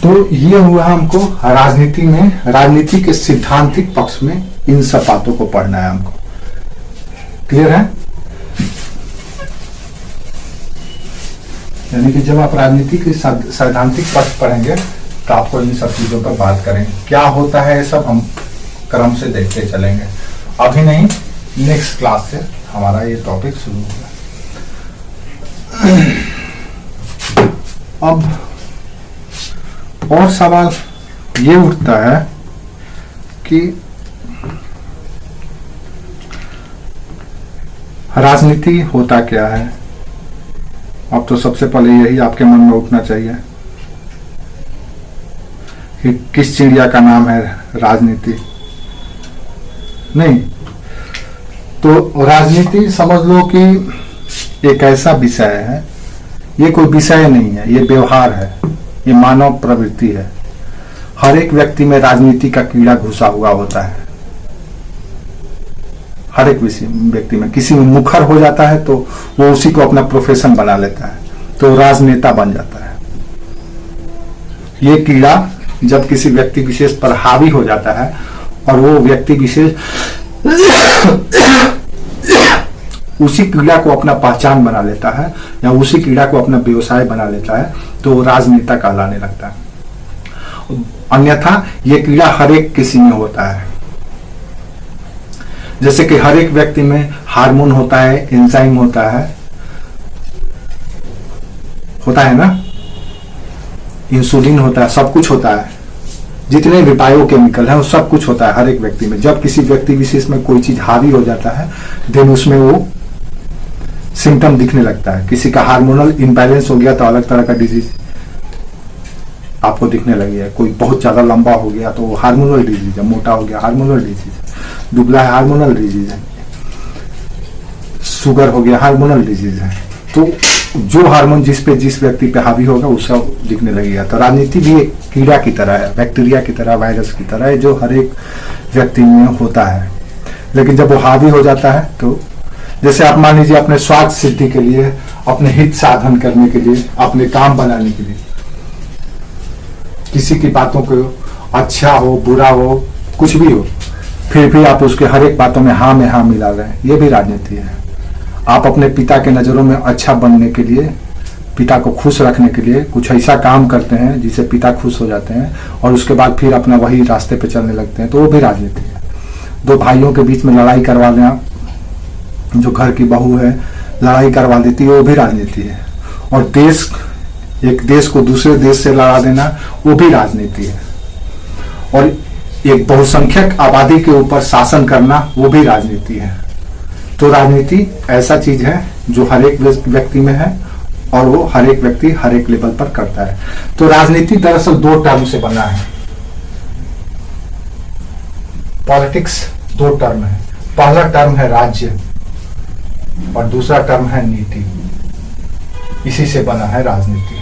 तो ये हुआ हमको राजनीति में, राजनीति के सिद्धांतिक पक्ष में इन सब बातों को पढ़ना है हमको। क्लियर है? यानी कि जब आप राजनीति के सैद्धांतिक पक्ष पढ़ेंगे तो आपको इन सब चीजों पर बात करेंगे। क्या होता है ये सब हम क्रम से देखते चलेंगे, अभी नहीं, नेक्स्ट क्लास से हमारा ये टॉपिक शुरू होगा। अब और सवाल ये उठता है कि राजनीति होता क्या है। अब तो सबसे पहले यही आपके मन में उठना चाहिए कि किस चिड़िया का नाम है राजनीति। नहीं तो राजनीति समझ लो कि एक ऐसा विषय है, ये कोई विषय नहीं है, ये व्यवहार है, ये मानव प्रवृत्ति है। हर एक व्यक्ति में राजनीति का कीड़ा घुसा हुआ होता है। हर एक व्यक्ति में, किसी में मुखर हो जाता है तो वो उसी को अपना प्रोफेशन बना लेता है, तो राजनेता बन जाता है। ये कीड़ा जब किसी व्यक्ति विशेष पर हावी हो जाता है और वो व्यक्ति विशेष उसी कीड़ा को अपना पहचान बना लेता है या उसी कीड़ा को अपना व्यवसाय बना लेता है, तो वो राजनेता कहलाने लगता है। अन्यथा ये कीड़ा हर एक किसी में होता है। जैसे कि हर एक व्यक्ति में हार्मोन होता है, एंजाइम होता है ना, इंसुलिन होता है, सब कुछ होता है। जितने भी बायोकेमिकल है वो सब कुछ होता है हर एक व्यक्ति में। जब किसी व्यक्ति विशेष में कोई चीज हावी हो जाता है देन उसमें वो सिम्टम दिखने लगता है। किसी का हार्मोनल इम्बैलेंस हो गया तो अलग तरह का डिजीज आपको दिखने लगी है। कोई बहुत ज्यादा लंबा हो गया तो हार्मोनल डिजीज है, मोटा हो गया हार्मोनल डिजीज है, दुबला है हार्मोनल डिजीज है, शुगर हो गया हार्मोनल डिजीज है। तो जो हार्मोन जिस व्यक्ति पे हावी होगा वो सब दिखने लगेगा। तो राजनीति भी एक कीड़ा की तरह है, बैक्टीरिया की तरह, वायरस की तरह है, जो हर एक व्यक्ति में होता है। लेकिन जब वो हावी हो जाता है तो जैसे आप मान लीजिए अपने स्वार्थ सिद्धि के लिए, अपने हित साधन करने के लिए, अपने काम बनाने के लिए किसी की बातों को, अच्छा हो बुरा हो कुछ भी हो, फिर भी आप उसके हर एक बातों में हाँ मिला रहे हैं, ये भी राजनीति है। आप अपने पिता के नज़रों में अच्छा बनने के लिए, पिता को खुश रखने के लिए कुछ ऐसा काम करते हैं जिससे पिता खुश हो जाते हैं और उसके बाद फिर अपना वही रास्ते पे चलने लगते हैं, तो वो भी राजनीति है। दो भाइयों के बीच में लड़ाई करवा देना, जो घर की बहू है लड़ाई करवा देती है, वो भी राजनीति है। और एक देश को दूसरे देश से लड़ा देना, वो भी राजनीति है। और एक बहुसंख्यक आबादी के ऊपर शासन करना, वो भी राजनीति है। तो राजनीति ऐसा चीज है जो हर एक व्यक्ति में है और वो हर एक व्यक्ति हर एक लेवल पर करता है। तो राजनीति दरअसल दो टर्म से बना है। पॉलिटिक्स दो टर्म है, पहला टर्म है राज्य और दूसरा टर्म है नीति। इसी से बना है राजनीति।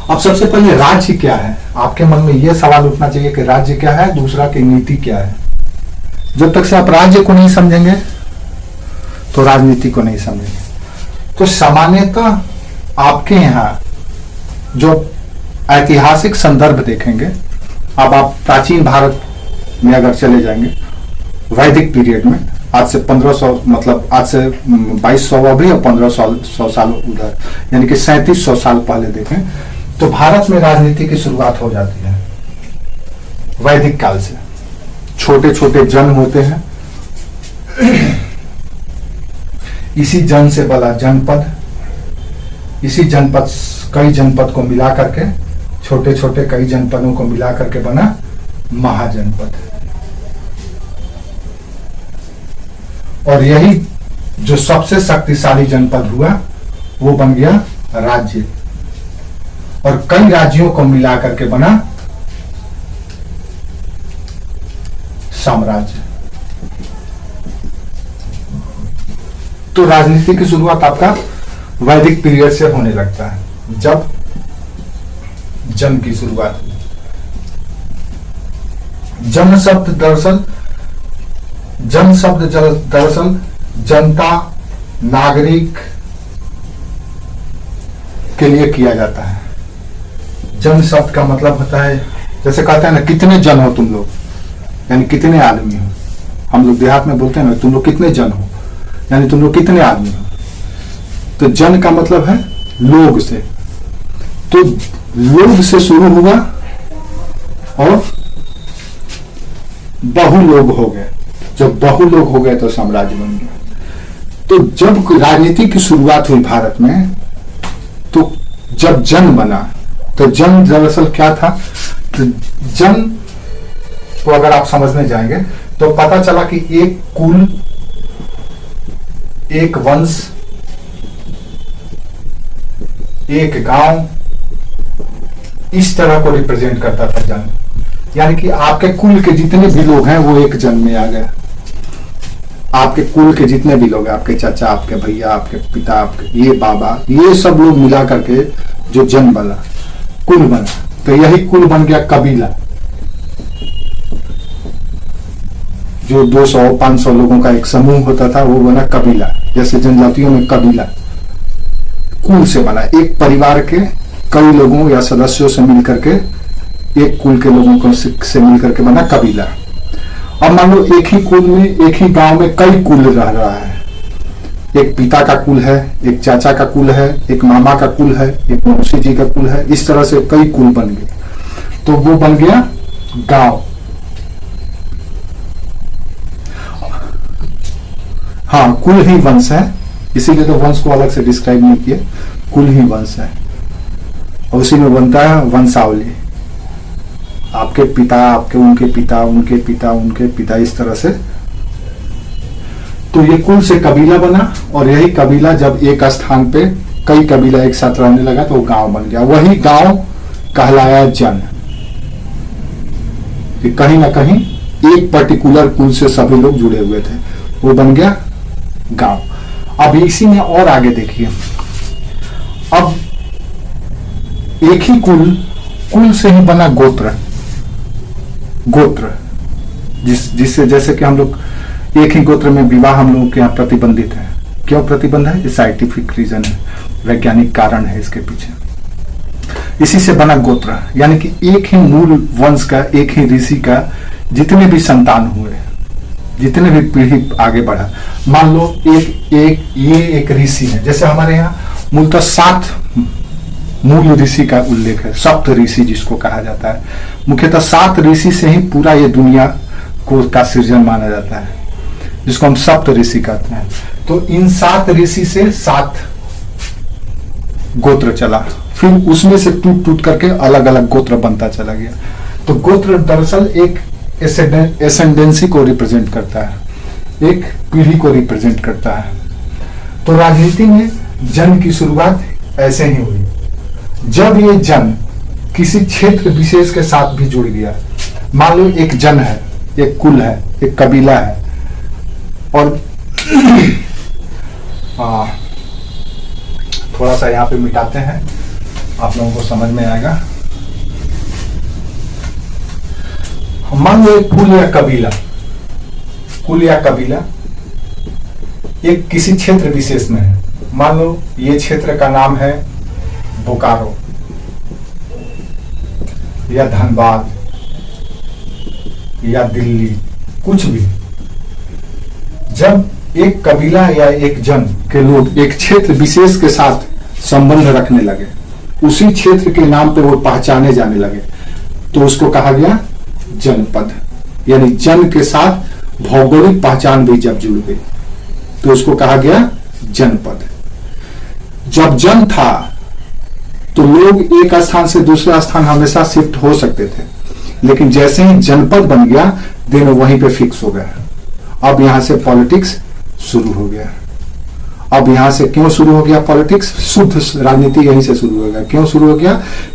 अब सबसे पहले राज्य क्या है, आपके मन में यह सवाल उठना चाहिए कि राज्य क्या है, दूसरा की नीति क्या है। जब तक से आप राज्य को नहीं समझेंगे तो राजनीति को नहीं समझेंगे। तो सामान्यतः आपके यहाँ जो ऐतिहासिक संदर्भ देखेंगे, अब आप प्राचीन भारत में अगर चले जाएंगे वैदिक पीरियड में, आज से 1500 मतलब आज से 2200 अभी और 1500 साल उधर, यानी कि 3700 साल पहले देखें तो भारत में राजनीति की शुरुआत हो जाती है वैदिक काल से। छोटे छोटे जन होते हैं, इसी जन से बना जनपद, इसी जनपद कई जनपद को मिला करके, छोटे छोटे कई जनपदों को मिला करके बना महाजनपद। और यही जो सबसे शक्तिशाली जनपद हुआ वो बन गया राज्य, और कई राज्यों को मिला करके बना साम्राज्य। तो राजनीति की शुरुआत आपका वैदिक पीरियड से होने लगता है, जब जन की शुरुआत हुई। जन शब्द दरअसल जनता, नागरिक के लिए किया जाता है। जन शब्द का मतलब होता है, जैसे कहते हैं ना कितने जन हो तुम लोग, यानी कितने आदमी हो। हम लोग देहात में बोलते हैं ना तुम लोग कितने जन हो, यानी तुम लोग कितने आदमी हो। तो जन का मतलब है लोग से, तो लोग से शुरू हुआ और बहु लोग हो गए। जब बहु लोग हो गए तो साम्राज्य बन गया। तो जब राजनीति की शुरुआत हुई भारत में, तो जब जन बना, तो जन दरअसल क्या था। तो जन को अगर आप समझने जाएंगे तो पता चला कि एक कुल, एक वंश, एक गांव, इस तरह को रिप्रेजेंट करता था जन। यानी कि आपके कुल के जितने भी लोग हैं वो एक जन में आ गए। आपके कुल के जितने भी लोग हैं, आपके चाचा, आपके भैया, आपके पिता, आपके ये बाबा, ये सब लोग मिला करके जो जन बना, कुल बना। तो यही कुल बन गया कबीला। जो 200-500 लोगों का एक समूह होता था वो बना कबीला। जैसे जनजातियों में कबीला कुल से बना, एक परिवार के कई लोगों या सदस्यों से मिलकर के, एक कुल के लोगों को से मिलकर के बना कबीला। अब मान लो एक ही कुल में, एक ही गांव में कई कुल रह रहा है। एक पिता का कुल है, एक चाचा का कुल है, एक मामा का कुल है, एक मौसी जी का कुल है। इस तरह से कई कुल बन गए, तो वो बन गया गांव। हाँ, कुल ही वंश है, इसीलिए तो वंश को अलग से डिस्क्राइब नहीं किया, कुल ही वंश है। और उसी में बनता है वंशावली। आपके पिता, आपके उनके पिता, उनके पिता, उनके पिता, इस तरह से। तो ये कुल से कबीला बना, और यही कबीला जब एक स्थान पे कई कबीला एक साथ रहने लगा तो गांव बन गया। वही गांव कहलाया जन। कि कहीं ना कहीं एक पर्टिकुलर कुल से सभी लोग जुड़े हुए थे, वो बन गया गांव। अब इसी में और आगे देखिए, अब एक ही कुल से ही बना गोत्र। गोत्र जिससे, जैसे कि हम लोग एक ही गोत्र में विवाह हम लोगों के यहाँ प्रतिबंधित है। क्यों प्रतिबंध है? ये साइंटिफिक रीजन है, वैज्ञानिक कारण है इसके पीछे। इसी से बना गोत्र, यानी कि एक ही मूल वंश का, एक ही ऋषि का जितने भी संतान हुए, जितने भी पीढ़ी आगे बढ़ा। मान लो ये एक ऋषि है। जैसे हमारे यहाँ मूलतः 7 मूल ऋषि का उल्लेख है, सप्त ऋषि जिसको कहा जाता है। मुख्यतः 7 ऋषि से ही पूरा ये दुनिया का सृजन माना जाता है, जिसको हम सप्त ऋषि कहते हैं। तो इन 7 ऋषि से 7 गोत्र चला, फिर उसमें से टूट करके अलग अलग गोत्र बनता चला गया। तो गोत्र दरअसल एक एसेंडेंसी को रिप्रेजेंट करता है, एक पीढ़ी को रिप्रेजेंट करता है। तो राजनीति में जन की शुरुआत ऐसे ही हुई, जब ये जन किसी क्षेत्र विशेष के साथ भी जुड़ गया। मान लो एक जन है, एक कुल है, एक कबीला है, और थोड़ा सा यहाँ पे मिटाते हैं, आप लोगों को समझ में आएगा। मान लो एक कुल या कबीला एक किसी क्षेत्र विशेष में है। मान लो ये क्षेत्र का नाम है बोकारो या धनबाद या दिल्ली, कुछ भी। जब एक कबीला या एक जन के लोग एक क्षेत्र विशेष के साथ संबंध रखने लगे, उसी क्षेत्र के नाम पे वो पहचाने जाने लगे, तो उसको कहा गया जनपद। यानी जन के साथ भौगोलिक पहचान भी जब जुड़ गई तो उसको कहा गया जनपद। जब जन था तो लोग एक स्थान से दूसरे स्थान हमेशा शिफ्ट हो सकते थे, लेकिन जैसे ही जनपद बन गया दिन वहीं पे फिक्स हो गया। अब यहां से पॉलिटिक्स शुरू हो गया। अब यहां से क्यों शुरू हो गया पॉलिटिक्स? शुद्ध राजनीति यहीं से शुरू हो गया। क्यों शुरू हो गया?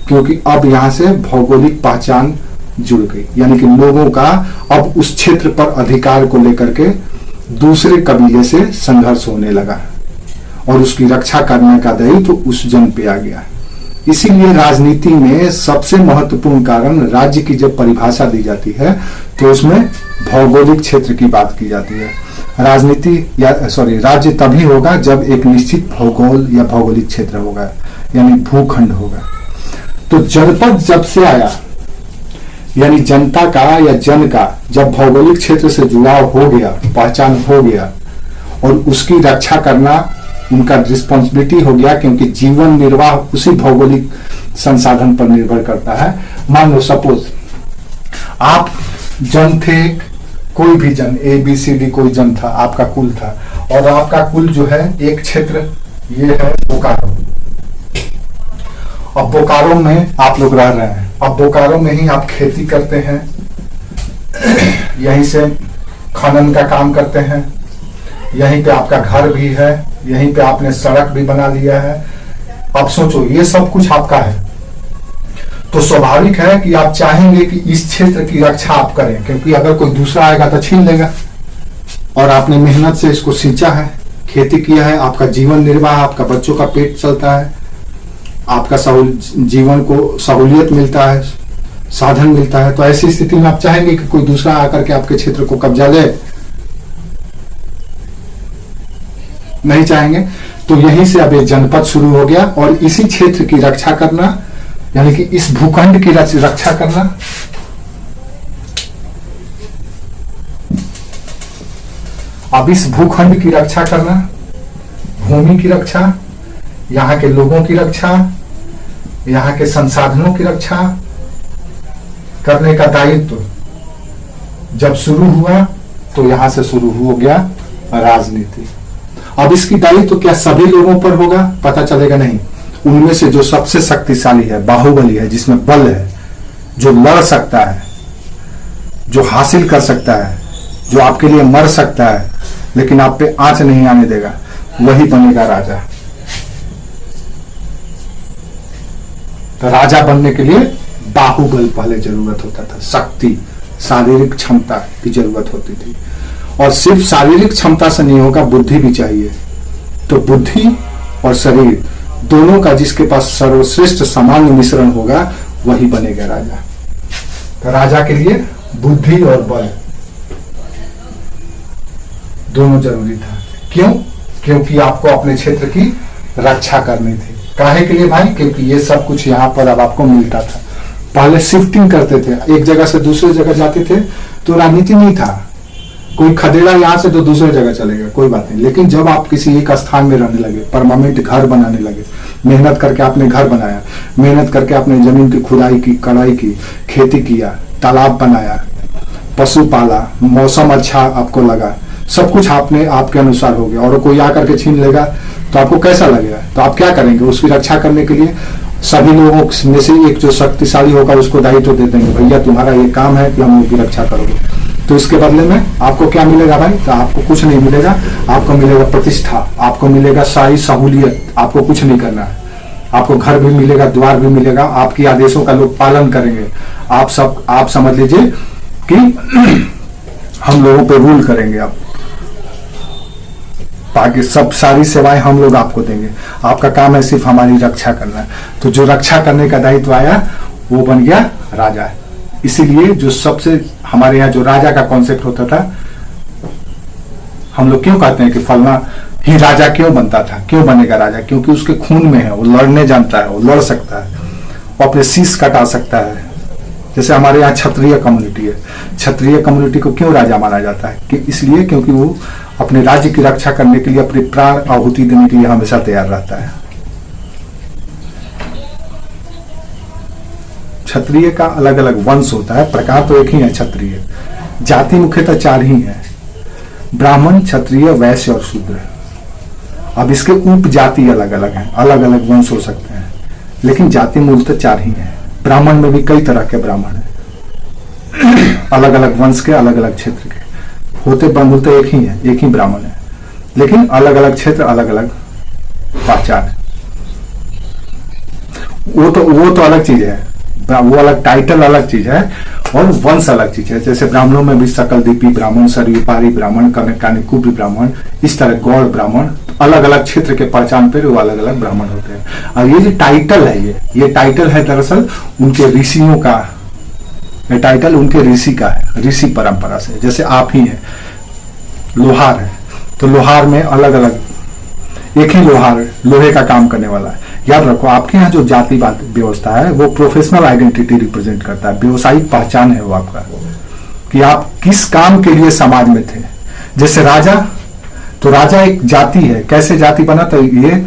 क्योंकि अब यहां से भौगोलिक पहचान जुड़ गई, यानी कि लोगों का अब उस क्षेत्र पर अधिकार को लेकर के दूसरे कबीले से संघर्ष होने लगा, और उसकी रक्षा करने का दायित्व तो उस जन पे आ गया। इसीलिए राजनीति में सबसे महत्वपूर्ण कारण, राज्य की जब परिभाषा दी जाती है तो उसमें भौगोलिक क्षेत्र की बात की जाती है। राज्य तभी होगा जब एक निश्चित भूगोल या भौगोलिक क्षेत्र होगा, यानी भूखंड होगा। तो जनपद जब से आया, यानी जनता का या जन का जब भौगोलिक क्षेत्र से जुड़ाव हो गया, पहचान हो गया, और उसकी रक्षा करना उनका रिस्पॉन्सिबिलिटी हो गया, क्योंकि जीवन निर्वाह उसी भौगोलिक संसाधन पर निर्भर करता है। मान लो सपोज आप जन थे, कोई भी जन ABCD कोई जन था, आपका कुल था, और आपका कुल जो है एक क्षेत्र ये है बोकारो। अब बोकारो में आप लोग रह रहे हैं, अब बोकारो में ही आप खेती करते हैं, यहीं से खनन का काम करते हैं, यहीं पे आपका घर भी है, यहीं पे आपने सड़क भी बना लिया है। अब सोचो ये सब कुछ आपका है, तो स्वाभाविक है कि आप चाहेंगे कि इस क्षेत्र की रक्षा आप करें, क्योंकि अगर कोई दूसरा आएगा तो छीन लेगा। और आपने मेहनत से इसको सींचा है, खेती किया है, आपका जीवन निर्वाह, आपका बच्चों का पेट चलता है, आपका जीवन को सहूलियत मिलता है, साधन मिलता है। तो ऐसी स्थिति में आप चाहेंगे कि कोई दूसरा आकर के आपके क्षेत्र को कब्जा ले? नहीं चाहेंगे। तो यहीं से अब एक जनपद शुरू हो गया, और इसी क्षेत्र की रक्षा करना, यानी कि इस भूखंड की रक्षा करना, अब इस भूखंड की रक्षा करना, भूमि की रक्षा, यहाँ के लोगों की रक्षा, यहाँ के संसाधनों की रक्षा करने का दायित्व जब शुरू हुआ, तो यहां से शुरू हो गया राजनीति। अब इसकी दायित्व क्या सभी लोगों पर होगा? पता चलेगा नहीं। उनमें से जो सबसे शक्तिशाली है, बाहुबली है, जिसमें बल है, जो लड़ सकता है, जो हासिल कर सकता है, जो आपके लिए मर सकता है लेकिन आप पे आंच नहीं आने देगा, वही बनेगा राजा। तो राजा बनने के लिए बाहुबल पहले जरूरत होता था, शक्ति, शारीरिक क्षमता की जरूरत होती थी। और सिर्फ शारीरिक क्षमता से नहीं होगा, बुद्धि भी चाहिए। तो बुद्धि और शरीर दोनों का जिसके पास सर्वश्रेष्ठ सामान्य मिश्रण होगा, वही बनेगा राजा। तो राजा के लिए बुद्धि और बल दोनों जरूरी था। क्यों? क्योंकि आपको अपने क्षेत्र की रक्षा करनी थी। काहे के लिए भाई? क्योंकि ये सब कुछ यहाँ पर अब आपको मिलता था। पहले शिफ्टिंग करते थे, एक जगह से दूसरे जगह जाते थे, तो राजनीति नहीं था। कोई खदेड़ा यहाँ से तो दूसरे जगह चलेगा, कोई बात नहीं। लेकिन जब आप किसी एक स्थान में रहने लगे, परमानेंट घर बनाने लगे, मेहनत करके आपने घर बनाया, मेहनत करके आपने जमीन की खुदाई की, कड़ाई की, खेती किया, तालाब बनाया, पशु पाला, मौसम अच्छा आपको लगा, सब कुछ आपने आपके अनुसार हो गया, और कोई आकर के छीन लेगा तो आपको कैसा लगेगा? तो आप क्या करेंगे? उसकी रक्षा करने के लिए सभी लोगों में से एक जो शक्तिशाली होगा उसको दायित्व दे देंगे, भैया तुम्हारा ये काम है कि हम उसकी रक्षा करोगे। तो इसके बदले में आपको क्या मिलेगा भाई? तो आपको कुछ नहीं मिलेगा, आपको मिलेगा प्रतिष्ठा, आपको मिलेगा सारी सहूलियत, आपको कुछ नहीं करना है। आपको घर भी मिलेगा, द्वार भी मिलेगा, आपकी आदेशों का लोग पालन करेंगे। आप समझ लीजिए कि हम लोगों पे रूल करेंगे आप, बाकी सब सारी सेवाएं हम लोग आपको देंगे। आपका काम है सिर्फ हमारी रक्षा करना। तो जो रक्षा करने का दायित्व आया वो बन गया राजा। इसीलिए जो सबसे हमारे यहाँ जो राजा का कॉन्सेप्ट होता था, हम लोग क्यों कहते हैं कि फलना ही राजा क्यों बनता था, क्यों बनेगा राजा? क्योंकि उसके खून में है, वो लड़ने जानता है, वो लड़ सकता है, वो अपने शीश कटा सकता है। जैसे हमारे यहाँ क्षत्रिय कम्युनिटी है, क्षत्रिय कम्युनिटी को क्यों राजा माना जाता है? कि इसलिए क्योंकि वो अपने राज्य की रक्षा करने के लिए अपनी प्राण आहुति देने के लिए हमेशा तैयार रहता है। क्षत्रिय का अलग अलग वंश होता है, प्रकार तो एक ही है क्षत्रिय। जाति मुख्यतः 4 ही है, ब्राह्मण, क्षत्रिय, वैश्य और शूद्र। अब इसके उप जाति अलग अलग हैं, अलग अलग वंश हो सकते हैं, लेकिन जाति मूलतः 4 ही है। ब्राह्मण में भी कई तरह के ब्राह्मण हैं, अलग अलग वंश के, अलग अलग क्षेत्र के होते, मूलतः एक ही है, एक ही ब्राह्मण है, लेकिन अलग अलग क्षेत्र, अलग अलग पहचान। वो तो अलग चीज है, वो अलग टाइटल अलग चीज है, और वंश अलग चीज है। जैसे ब्राह्मणों में भी सकलदीपी ब्राह्मण, सरयुपारी ब्राह्मण, कानिकुब्य ब्राह्मण, इस तरह गौड़ ब्राह्मण, अलग अलग क्षेत्र के पहचान पर वो अलग अलग ब्राह्मण होते हैं। और ये जो टाइटल है, ये टाइटल है दरअसल उनके ऋषियों का, ये टाइटल उनके ऋषि का है, ऋषि परंपरा से। जैसे आप ही हैं, लोहार है, तो लोहार में अलग अलग एक ही लोहे का काम करने वाला है। याद रखो, आपके यहाँ जो जातिवाद व्यवस्था है वो प्रोफेशनल आइडेंटिटी रिप्रेजेंट करता है, व्यवसायिक पहचान है वो आपका, कि आप किस काम के लिए समाज में थे। जैसे राजा, तो राजा एक जाति है, कैसे जाति बना? तो ये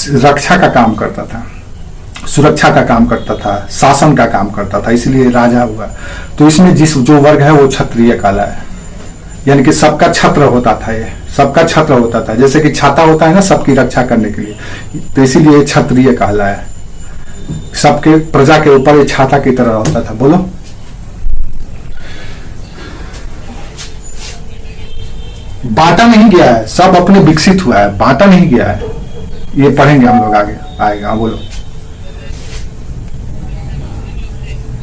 रक्षा का काम करता था, सुरक्षा का काम करता था, शासन का काम करता था, इसलिए राजा हुआ। तो इसमें जो वर्ग है वो क्षत्रिय काला है, यानी कि सबका छत्र होता था, ये सबका छत्र होता था, जैसे कि छाता होता है ना सबकी रक्षा करने के लिए, तो इसीलिए क्षत्रिय कहला है। सबके प्रजा के ऊपर ये छाता की तरह होता था। बोलो, बांटा नहीं गया है, सब अपने विकसित हुआ है, बांटा नहीं गया है। ये पढ़ेंगे हम लोग आगे आएगा। बोलो,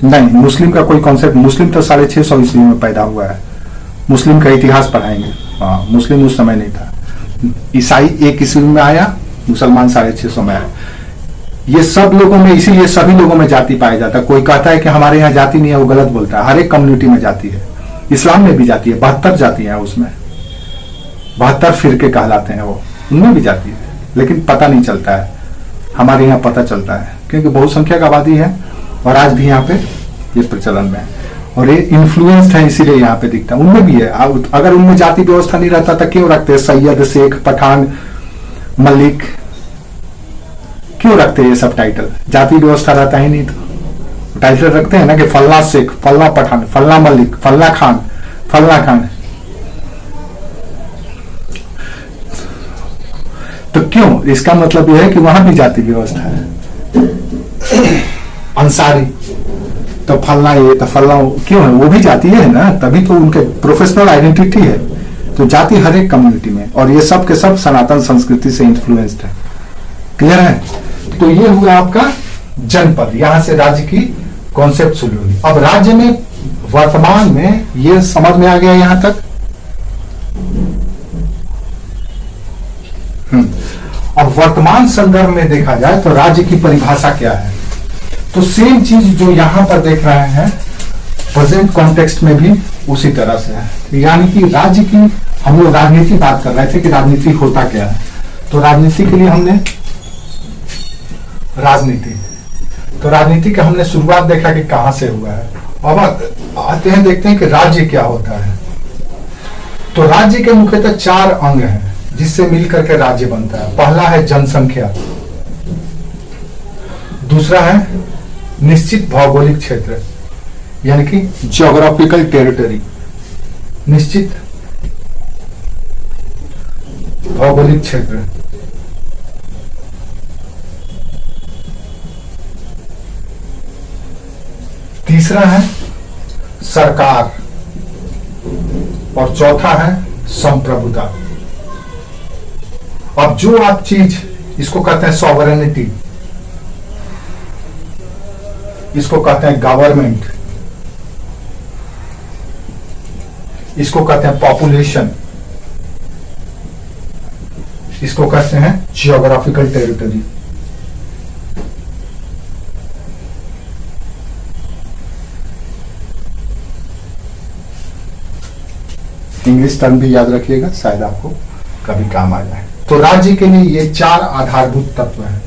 नहीं, मुस्लिम का कोई कॉन्सेप्ट, मुस्लिम तो 650 ईस्वी में पैदा हुआ है, मुस्लिम का इतिहास पढ़ाएंगे। हाँ, मुस्लिम उस समय नहीं था, ईसाई 1 ईस्वी में आया, मुसलमान 650 में आया। ये सब लोगों में, इसीलिए सभी लोगों में जाति पाया जाता है। कोई कहता है कि हमारे यहाँ जाति नहीं है, वो गलत बोलता है। हर एक कम्युनिटी में जाति है, इस्लाम में भी जाति है, 72 जातियां हैं उसमें, 72 फिरके कहलाते हैं वो, उनमें भी जाति है, लेकिन पता नहीं चलता है। हमारे यहाँ पता चलता है क्योंकि बहुसंख्यक आबादी है और आज भी यहाँ पे ये प्रचलन में है और ये इन्फ्लुएंस्ड है, इसीलिए यहाँ पे दिखता है। उनमें भी है, अगर उनमें जाति व्यवस्था नहीं रहता तो क्यों रखते सैयद, शेख, पठान, मलिक, क्यों रखते ये सब टाइटल? जाति व्यवस्था रहता ही नहीं तो टाइटल रखते हैं ना कि फल्ला शेख, फल्ला पठान, फल्ला मलिक, फल्ला खान, फल्ला खान। तो क्यों? इसका मतलब यह है कि वहां भी जाति व्यवस्था है। अंसारी तो फलना, ये तो फलना, क्यों है? वो भी जाति है ना, तभी तो उनके प्रोफेशनल आइडेंटिटी है। तो जाति हर एक कम्युनिटी में, और ये सब के सब सनातन संस्कृति से इन्फ्लुएंस्ड है। क्लियर है? तो ये हुआ आपका जनपद, यहां से राज्य की कॉन्सेप्ट शुरू हुई। अब राज्य में वर्तमान में ये समझ में आ गया यहां तक। अब वर्तमान संदर्भ में देखा जाए तो राज्य की परिभाषा क्या है, तो सेम चीज जो यहां पर देख रहे हैं प्रेजेंट कॉन्टेक्स्ट में भी उसी तरह से है। यानी कि राज्य की, हम लोग राजनीति बात कर रहे थे कि राजनीति होता क्या है, तो राजनीति के लिए हमने राजनीति का हमने शुरुआत देखा कि कहां से हुआ है। अब आते हैं, देखते हैं कि राज्य क्या होता है। तो राज्य के मुख्यतः 4 अंग हैं जिससे मिलकर के राज्य बनता है। पहला है जनसंख्या, दूसरा है निश्चित भौगोलिक क्षेत्र यानी कि ज्योग्राफिकल टेरिटरी, निश्चित भौगोलिक क्षेत्र। तीसरा है सरकार और चौथा है संप्रभुता। अब जो आप चीज, इसको कहते हैं सॉवरेनिटी, इसको कहते हैं गवर्नमेंट, इसको कहते हैं पॉपुलेशन, इसको कहते हैं जियोग्राफिकल टेरिटरी। इंग्लिश टर्म भी याद रखिएगा, शायद आपको कभी काम आ जाए। तो राज्य के लिए ये 4 आधारभूत तत्व हैं।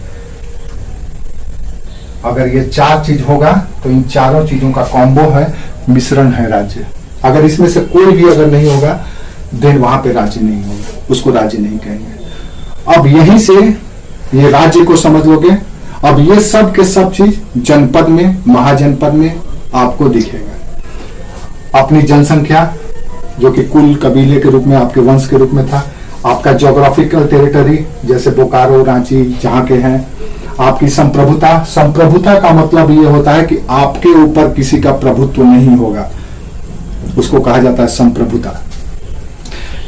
अगर ये 4 चीज होगा तो इन चारों चीजों का कॉम्बो है, मिश्रण है राज्य। अगर इसमें से कोई भी अगर नहीं होगा देन वहां पे राज्य नहीं होगा, उसको राज्य नहीं कहेंगे। अब यहीं से ये राज्य को समझ लोगे। अब ये सब के सब चीज जनपद में, महाजनपद में आपको दिखेगा। अपनी जनसंख्या जो कि कुल कबीले के रूप में, आपके वंश के रूप में था। आपका ज्योग्राफिकल टेरिटरी जैसे बोकारो, रांची जहां के हैं। आपकी संप्रभुता, संप्रभुता का मतलब ये होता है कि आपके ऊपर किसी का प्रभुत्व नहीं होगा, उसको कहा जाता है संप्रभुता।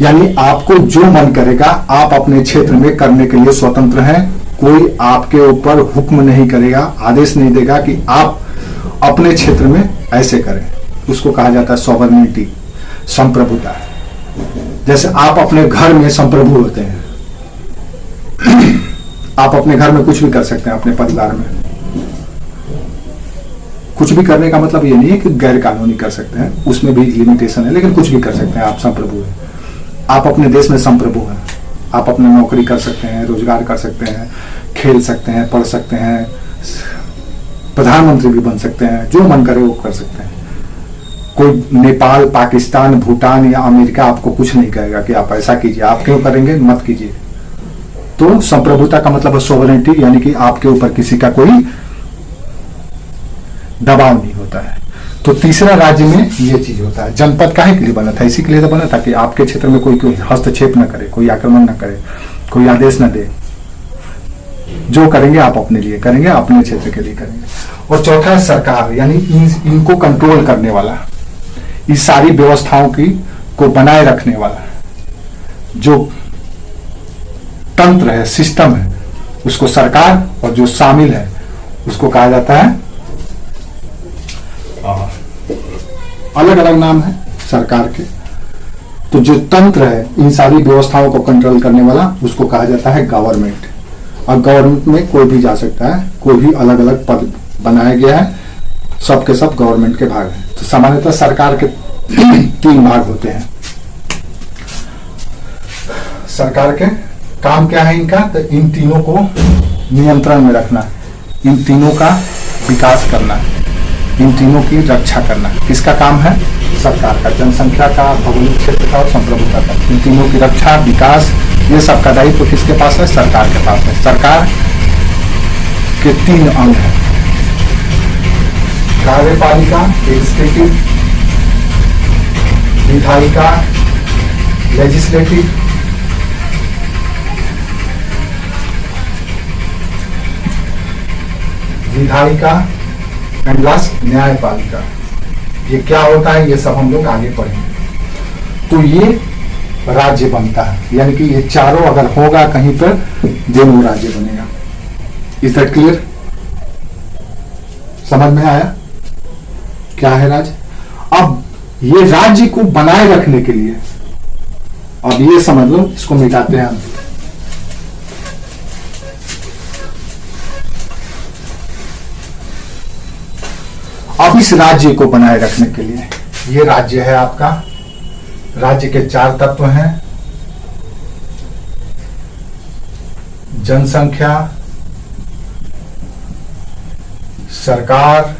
यानी आपको जो मन करेगा आप अपने क्षेत्र में करने के लिए स्वतंत्र हैं, कोई आपके ऊपर हुक्म नहीं करेगा, आदेश नहीं देगा कि आप अपने क्षेत्र में ऐसे करें, उसको कहा जाता है सॉवरेनिटी, संप्रभुता। जैसे आप अपने घर में संप्रभु होते हैं, आप अपने घर में कुछ भी कर सकते हैं, अपने परिवार में कुछ भी करने का मतलब ये नहीं है कि गैर कानूनी कर सकते हैं, उसमें भी लिमिटेशन है, लेकिन कुछ भी कर सकते हैं, आप संप्रभु हैं। आप अपने देश में संप्रभु हैं, आप अपनी नौकरी कर सकते हैं, रोजगार कर सकते हैं, खेल सकते हैं, पढ़ सकते हैं, प्रधानमंत्री भी बन सकते हैं, जो मन करे वो कर सकते हैं। कोई नेपाल, पाकिस्तान, भूटान या अमेरिका आपको कुछ नहीं कहेगा कि आप ऐसा कीजिए। आप क्यों करेंगे? मत कीजिए। तो संप्रभुता का मतलब है सोवरेनिटी, यानी कि आपके ऊपर किसी का कोई दबाव नहीं होता है। तो तीसरा राज्य में ये चीज होता है। जनपद काहे के लिए बना था? इसी के लिए तो बना था कि आपके क्षेत्र में कोई हस्तक्षेप न करे, कोई आक्रमण न करे, कोई आदेश न दे। जो करेंगे आप अपने लिए करेंगे, अपने क्षेत्र के लिए करेंगे। और चौथा है सरकार, यानी इनको कंट्रोल करने वाला, इस सारी व्यवस्थाओं की को बनाए रखने वाला जो तंत्र है, सिस्टम है, उसको सरकार, और जो शामिल है उसको कहा जाता है, अलग अलग नाम है सरकार के। तो जो तंत्र है, इन सारी व्यवस्थाओं को कंट्रोल करने वाला, उसको कहा जाता है गवर्नमेंट। और गवर्नमेंट में कोई भी जा सकता है, कोई भी अलग अलग पद बनाया गया है, सब के सब गवर्नमेंट के भाग हैं। तो सामान्यतः सरकार के 3 भाग होते हैं। सरकार के काम क्या है इनका? तो इन तीनों को नियंत्रण में रखना, इन तीनों का विकास करना, इन तीनों की रक्षा करना। किसका काम है? सरकार का। जनसंख्या का, भौगोलिक क्षेत्र का और संप्रभुता का, इन तीनों की रक्षा, विकास, ये सब का दायित्व किसके पास है? सरकार के पास है। सरकार के 3 अंग हैं, कार्यपालिका, एग्जीक्यूटिव, विधायिका, लेजिस्लेटिव। विधायिका एंड लास्ट न्यायपालिका। ये क्या होता है, ये सब हम लोग आगे पढ़ेंगे। तो ये राज्य बनता है, यानी कि ये चारों अगर होगा कहीं पर, देन वो राज्य बनेगा। Is that clear? समझ में आया क्या है राज्य? अब ये राज्य को बनाए रखने के लिए, अब ये समझ लो, इसको मिटाते हैं हम। अब इस राज्य को बनाए रखने के लिए, ये राज्य है आपका। राज्य के 4 तत्व हैं, जनसंख्या, सरकार,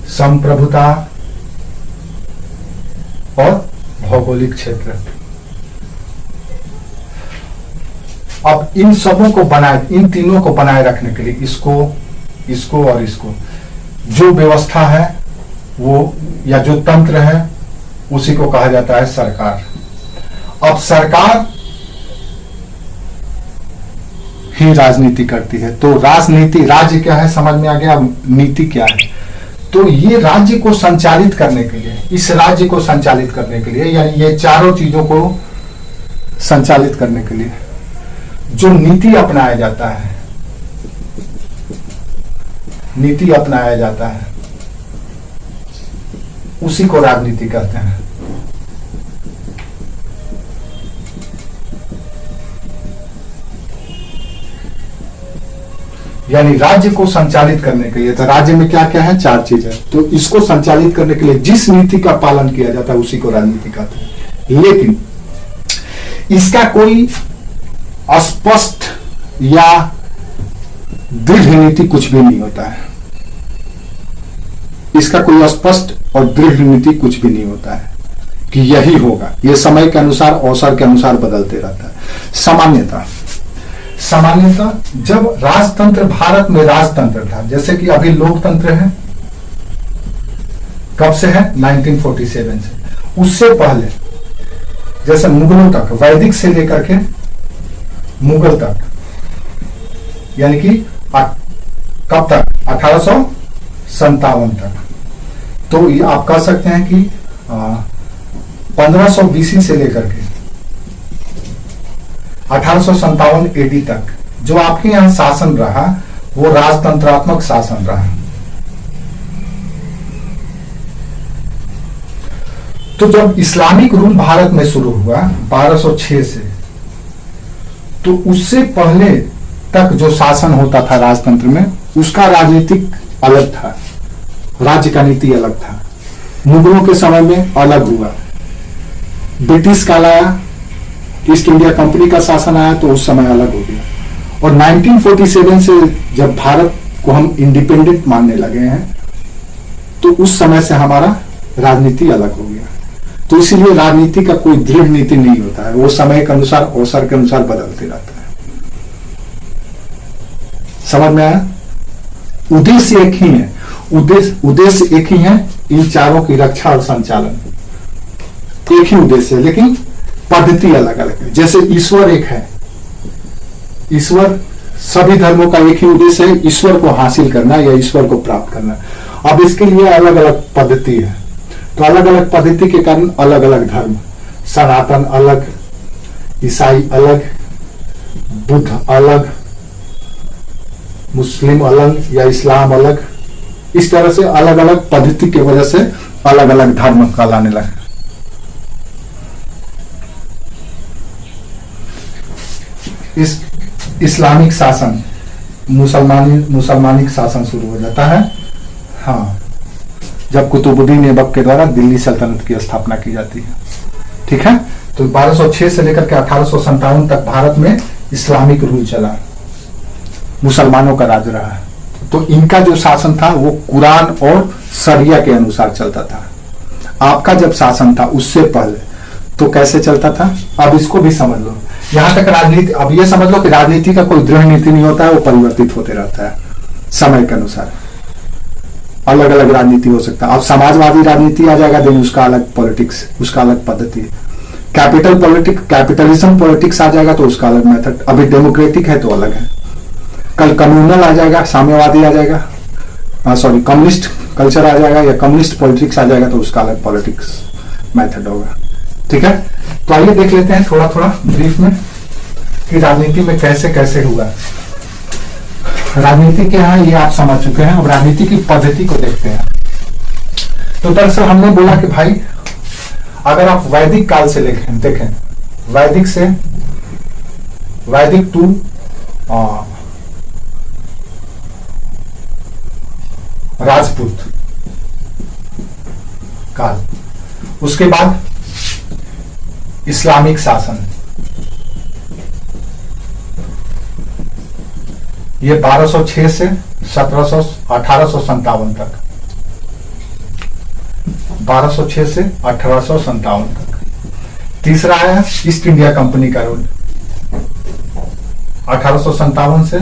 संप्रभुता और भौगोलिक क्षेत्र। अब इन सबों को बनाए, इन तीनों को बनाए रखने के लिए, इसको और इसको, जो व्यवस्था है वो, या जो तंत्र है, उसी को कहा जाता है सरकार। अब सरकार ही राजनीति करती है। तो राजनीति, राज्य क्या है समझ में आ गया, नीति क्या है। तो ये राज्य को संचालित करने के लिए, इस राज्य को संचालित करने के लिए, यानी ये चारों चीजों को संचालित करने के लिए जो नीति अपनाया जाता है, नीति अपनाया जाता है, उसी को राजनीति कहते हैं। यानी राज्य को संचालित करने के लिए, तो राज्य में क्या क्या है? 4 चीज है। तो इसको संचालित करने के लिए जिस नीति का पालन किया जाता है उसी को राजनीति कहते हैं। लेकिन इसका कोई स्पष्ट या दृढ़ नीति कुछ भी नहीं होता है। इसका कोई स्पष्ट और दृढ़ नीति कुछ भी नहीं होता है कि यही होगा। यह समय के अनुसार, अवसर के अनुसार बदलते रहता है। सामान्यतः जब राजतंत्र, भारत में राजतंत्र था, जैसे कि अभी लोकतंत्र है, कब से है? 1947 से। उससे पहले जैसे मुगलों तक, वैदिक से लेकर के मुगल तक, यानी कि कब तक? 1857 तक। तो ये आप कह सकते हैं कि 1500 BC से लेकर के 1857 AD तक जो आपके यहां शासन रहा, वो राजतंत्रात्मक शासन रहा। तो जब इस्लामिक रूल भारत में शुरू हुआ 1206 से, तो उससे पहले तक जो शासन होता था राजतंत्र में, उसका राजनीतिक अलग था, राज्य का नीति अलग था। मुगलों के समय में अलग हुआ, ब्रिटिश काल आया ईस्ट इंडिया कंपनी का शासन आया तो उस समय अलग हो गया। और 1947 से जब भारत को हम इंडिपेंडेंट मानने लगे हैं तो उस समय से हमारा राजनीति अलग हो गया। तो इसीलिए राजनीति का कोई दृढ़ नीति नहीं होता है, वो समय के अनुसार अवसर के अनुसार बदलते रहता है। समझ में आया? उद्देश्य एक ही है, उद्देश्य एक ही है, इन चारों की रक्षा और संचालन एक ही उद्देश्य है, लेकिन पद्धति अलग अलग है। जैसे ईश्वर एक है, ईश्वर सभी धर्मों का एक ही उद्देश्य है, ईश्वर को हासिल करना या ईश्वर को प्राप्त करना। अब इसके लिए अलग अलग पद्धति है, तो अलग अलग पद्धति के कारण अलग अलग धर्म, सनातन अलग, ईसाई अलग, बुद्ध अलग, मुस्लिम अलग या इस्लाम अलग, इस तरह से अलग अलग पद्धति की वजह से अलग अलग धर्म कहलाने लगे। इस इस्लामिक शासन, मुसलमानिक शासन शुरू हो जाता है, हाँ, जब कुतुबुद्दीन ऐबक के द्वारा दिल्ली सल्तनत की स्थापना की जाती है। ठीक है, तो 1206 से लेकर के 1857 तक भारत में इस्लामिक रूल चला, मुसलमानों का राज रहा है। तो इनका जो शासन था वो कुरान और शरिया के अनुसार चलता था। आपका जब शासन था उससे पहले तो कैसे चलता था, अब इसको भी समझ लो। यहां तक राजनीति, अब ये समझ लो कि राजनीति का कोई दृढ़ नीति नहीं होता है, वो परिवर्तित होते रहता है समय के अनुसार, अलग अलग राजनीति हो सकता है। अब समाजवादी राजनीति आ जाएगा, देन उसका अलग पॉलिटिक्स, उसका अलग पद्धति। कैपिटलिज्म पॉलिटिक्स आ जाएगा तो उसका अलग मेथड। अभी डेमोक्रेटिक है तो अलग है, कल कम्युनल आ जाएगा, साम्यवादी आ जाएगा, सॉरी कम्युनिस्ट कल्चर आ जाएगा या कम्युनिस्ट पॉलिटिक्स आ जाएगा तो उसका अलग पॉलिटिक्स मेथड होगा। ठीक है, तो आइए देख लेते हैं थोड़ा थोड़ा ब्रीफ में कि राजनीति में कैसे कैसे हुआ। राजनीति क्या है ये आप समझ चुके हैं, अब राजनीति की पद्धति को देखते हैं। तो दरअसल हमने बोला कि भाई अगर आप वैदिक काल से देखें, वैदिक टू राजपूत काल, उसके बाद इस्लामिक शासन, ये 1206 से 1857 तक, 1206 से 1857 तक। तीसरा है ईस्ट इंडिया कंपनी का रूल, 1857 से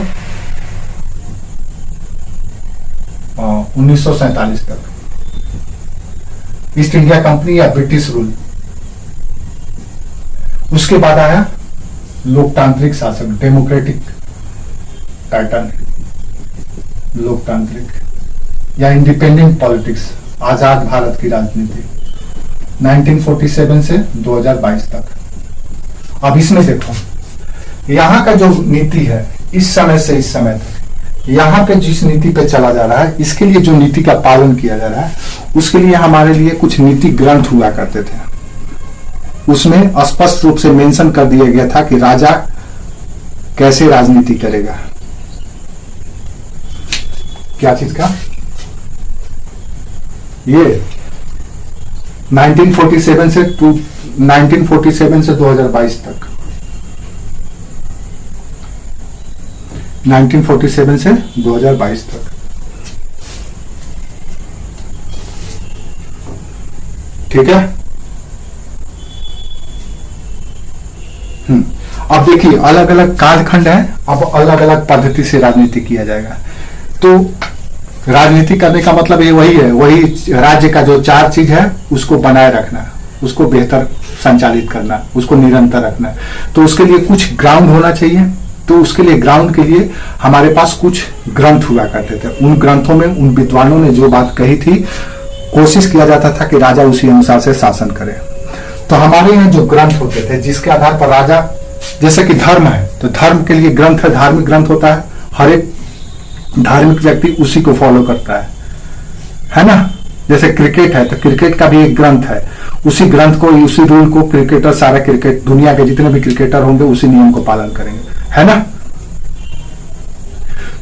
1947 तक, ईस्ट इंडिया कंपनी या ब्रिटिश रूल। उसके बाद आया लोकतांत्रिक शासन, डेमोक्रेटिक पैटर्न, लोकतांत्रिक या इंडिपेंडेंट पॉलिटिक्स, आजाद भारत की राजनीति 1947 से 2022 तक। अब इसमें देखो यहां का जो नीति है इस समय से इस समय तक, यहां पे जिस नीति पे चला जा रहा है, इसके लिए जो नीति का पालन किया जा रहा है, उसके लिए हमारे लिए कुछ नीति ग्रंथ हुआ करते थे। उसमें स्पष्ट रूप से मेंशन कर दिया गया था कि राजा कैसे राजनीति करेगा। क्या चीज का? ये 1947 से 2022 तक, 1947 से 2022 तक। ठीक है, अब देखिए अलग अलग कालखंड है, अब अलग अलग पद्धति से राजनीति किया जाएगा। तो राजनीति करने का मतलब ये वही है, वही राज्य का जो चार चीज है उसको बनाए रखना, उसको बेहतर संचालित करना, उसको निरंतर रखना। तो उसके लिए कुछ ग्राउंड होना चाहिए। तो उसके लिए ग्राउंड के लिए हमारे पास कुछ ग्रंथ हुआ करते थे। उन ग्रंथों में उन विद्वानों ने जो बात कही थी, कोशिश किया जाता था कि राजा उसी अनुसार से शासन करे। तो हमारे यहाँ जो ग्रंथ होते थे जिसके आधार पर राजा, जैसे कि धर्म है तो धर्म के लिए ग्रंथ है, धार्मिक ग्रंथ होता है, हर एक धार्मिक व्यक्ति उसी को फॉलो करता है ना। जैसे क्रिकेट है तो क्रिकेट का भी एक ग्रंथ है, उसी ग्रंथ को, उसी रूल को क्रिकेटर, सारा क्रिकेट, दुनिया के जितने भी क्रिकेटर होंगे उसी नियम को पालन करेंगे, है ना।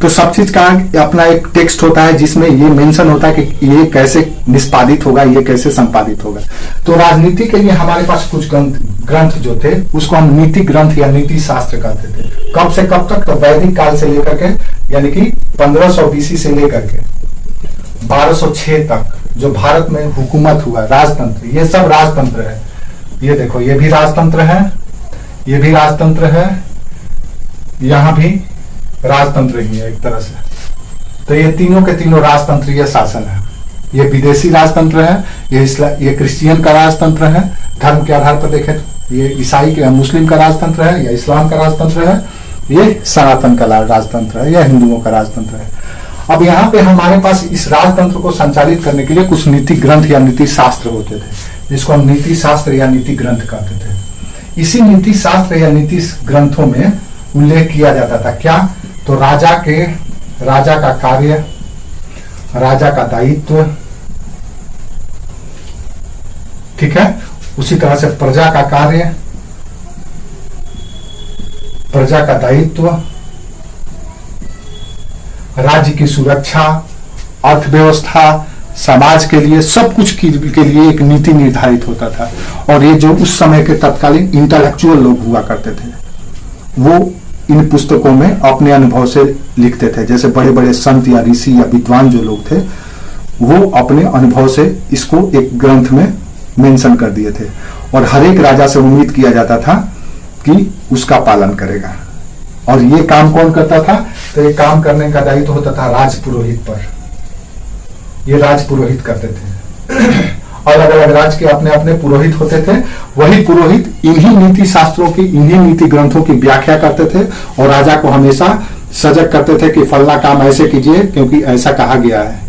तो सब चीज का अपना एक टेक्स्ट होता है जिसमें ये मेंशन होता है कि ये कैसे निष्पादित होगा, ये कैसे संपादित होगा। तो राजनीति के लिए हमारे पास कुछ ग्रंथ जो थे उसको हम नीति ग्रंथ या नीति शास्त्र कहते थे। कब से कब तक? तो वैदिक काल से लेकर के, यानी कि 1500 BC से लेकर के 1206 तक जो भारत में हुकूमत हुआ, राजतंत्र, ये सब राजतंत्र है। ये देखो, ये भी राजतंत्र है, ये भी राजतंत्र है, यहां भी राजतंत्र ही है एक तरह से। तो ये तीनों के तीनों राजतंत्रीय शासन है। ये विदेशी राजतंत्र है, ये क्रिश्चियन का राजतंत्र है, धर्म के आधार पर देखें तो ये ईसाई का, मुस्लिम का राजतंत्र है, या इस्लाम का राजतंत्र है, ये सनातन का राजतंत्र है, या हिंदुओं का राजतंत्र है। अब यहाँ पे हमारे पास इस राजतंत्र को संचालित करने के लिए कुछ नीति ग्रंथ या नीति शास्त्र होते थे, जिसको हम नीति शास्त्र या नीति ग्रंथ कहते थे। इसी नीति शास्त्र या नीति ग्रंथों में उल्लेख किया जाता था क्या? तो राजा का कार्य, राजा का दायित्व, ठीक है, उसी तरह से प्रजा का कार्य, प्रजा का दायित्व, राज्य की सुरक्षा, अर्थव्यवस्था, समाज के लिए, सब कुछ के लिए एक नीति निर्धारित होता था। और ये जो उस समय के तत्कालीन इंटेलेक्चुअल लोग हुआ करते थे, वो इन पुस्तकों में अपने अनुभव से लिखते थे। जैसे बड़े बड़े संत या ऋषि या विद्वान जो लोग थे, वो अपने अनुभव से इसको एक ग्रंथ में मेंशन कर दिए थे। और हर एक राजा से उम्मीद किया जाता था कि उसका पालन करेगा। और ये काम कौन करता था? तो ये काम करने का दायित्व होता था राजपुरोहित पर। ये राजपुरोहित करते थे। अलग अलग राज्य के अपने अपने पुरोहित होते थे। वही पुरोहित इन्हीं नीति शास्त्रों की, इन्हीं नीति ग्रंथों की व्याख्या करते थे और राजा को हमेशा सजग करते थे कि फलना काम ऐसे कीजिए क्योंकि ऐसा कहा गया है।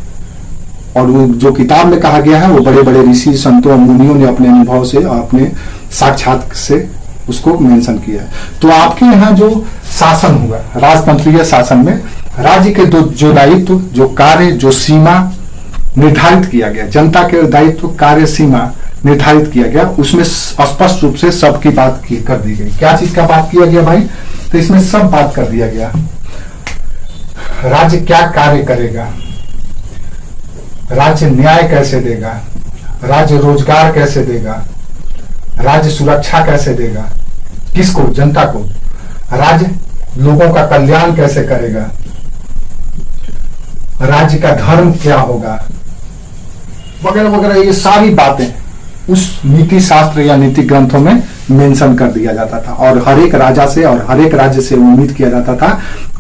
और वो जो किताब में कहा गया है वो बड़े बड़े ऋषि संतों मुनियों ने अपने अनुभव से, अपने साक्षात से उसको मेंशन किया है। तो आपके यहाँ जो शासन हुआ, राजतंत्रीय शासन में राज्य के जो दायित्व, जो कार्य, जो सीमा निर्धारित किया गया, जनता के दायित्व, कार्य, सीमा निर्धारित किया गया, उसमें स्पष्ट रूप से सबकी बात कर दी गई। क्या चीज का बात किया गया भाई? तो इसमें सब बात कर दिया गया। राज्य क्या कार्य करेगा, राज्य न्याय कैसे देगा, राज्य रोजगार कैसे देगा, राज्य सुरक्षा कैसे देगा, किसको? जनता को। राज्य लोगों का कल्याण कैसे करेगा, राज्य का धर्म क्या होगा, वगैरह वगैरह। ये सारी बातें उस नीति शास्त्र या नीति ग्रंथों में मेंशन कर दिया जाता था। और हर एक राजा से और हर एक राज्य से उम्मीद किया जाता था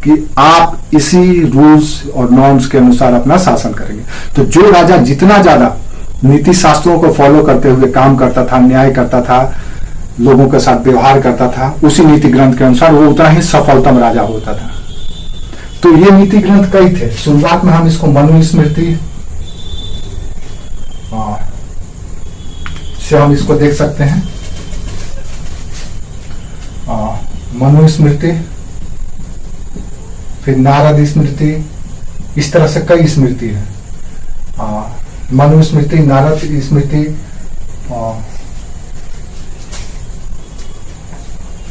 कि आप इसी रूल्स और नॉर्म्स के अनुसार अपना शासन करेंगे। तो जो राजा जितना ज्यादा नीति शास्त्रों को फॉलो करते हुए काम करता था, न्याय करता था, लोगों के साथ व्यवहार करता था उसी नीति ग्रंथ के अनुसार, वो उतना ही सफलतम राजा होता था। तो ये नीति ग्रंथ कई थे। शुरुआत में हम इसको मनुस्मृति से हम इसको देख सकते हैं। मनुस्मृति, फिर नारद स्मृति, इस तरह से कई स्मृति है। मनुस्मृति, नारद स्मृति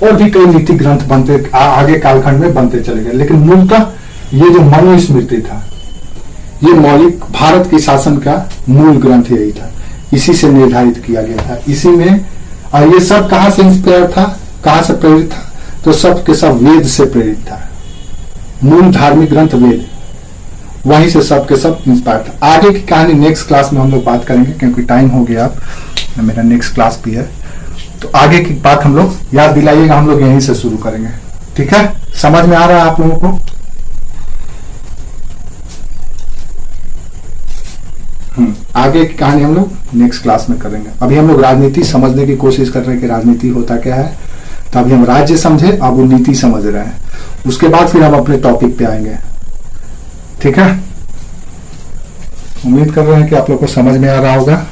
और भी कई नीति ग्रंथ बनते आगे कालखंड में बनते चले गए। लेकिन मूलतः ये जो मनुस्मृति था, ये मौलिक भारत की शासन का मूल ग्रंथ यही था। इसी से निर्धारित किया गया था। इसी में और ये सब कहां से इंस्पायर था, कहां से प्रेरित था? तो सब के सब वेद से प्रेरित था। मूल धार्मिक ग्रंथ वेद, वहीं से सब के सब इंस्पायर था। आगे की कहानी नेक्स्ट क्लास में हम लोग बात करेंगे, क्योंकि टाइम हो गया, अब मेरा नेक्स्ट क्लास भी है। तो आगे की बात हम लोग याद दिलाइएगा, हम लोग यहीं से शुरू करेंगे। ठीक है, समझ में आ रहा है आप लोगों को? आगे की कहानी हम लोग नेक्स्ट क्लास में करेंगे। अभी हम लोग राजनीति समझने की कोशिश कर रहे हैं कि राजनीति होता क्या है। तो अभी हम राज्य समझे, अब वो नीति समझ रहे हैं। उसके बाद फिर हम अपने टॉपिक पे आएंगे। ठीक है, उम्मीद कर रहे हैं कि आप लोग को समझ में आ रहा होगा।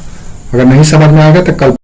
अगर नहीं समझ में आएगा तो कल